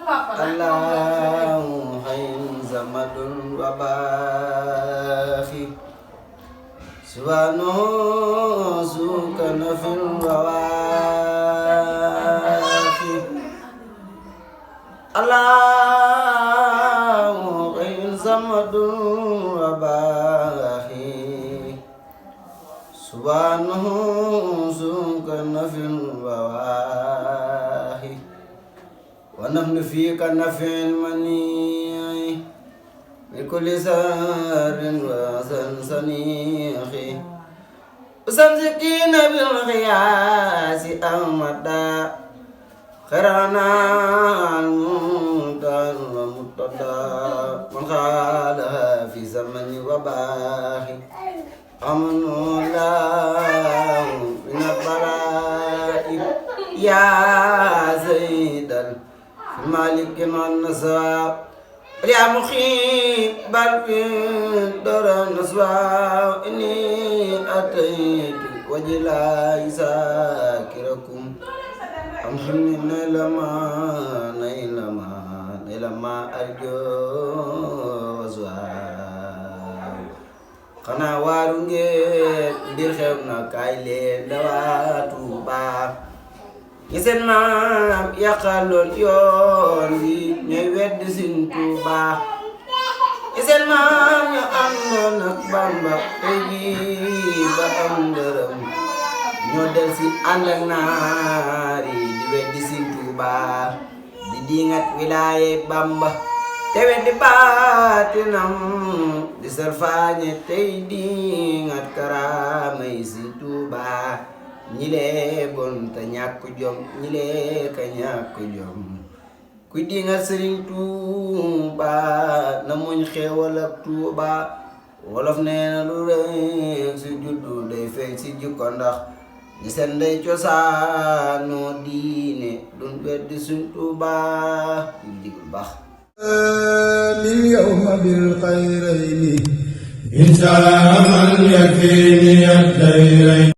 الله حي زمد وباخي سبحانه ذو كنف وواخي الله حي زمد وباخي سبحانه ذو كنف وواخي ونحن فيك نفع المنيع بكل سار وسنسنيخ وسمسكين بالغياس أمدا خيرنا المنتر ومتدا من خالها في زمن وباخي أمن الله من البلاء يا زيد المالك والنصاب يا مخيب بل في دار النصاب إني أتيت وجلا يساكركم أمحني نيل ما أرجو وزوال خنا وارونجي بير خيبنا كايلين دواتو با ñi seen maam yàqaloon yoon wi ñooy wedd Sëriñ Tuubaa ñi seen maam ñu àndoon ak Bamba tey jii ba am ndërëm ñoo del si ànd ak naar yi di weddi Sëriñ Tuubaa di diingat wilaaye Bamba te weddi baatinam di salfaañe tey diingat karaamay Sëriñ Tuubaa ñi lee bon te ñàkk jom ñi lee ka ñàkk jom kuy dinga Sëriñ Tuuba na muñ xéewal ak Tuuba wolof nee na lu rëy si juddu day feeñ si jikko ndax ñi seen ndey cosaanoo diine duñ weddi Sëriñ Tuuba yu digul baax lil yawma bil xayrayni insha man yakfini ad-dayrayn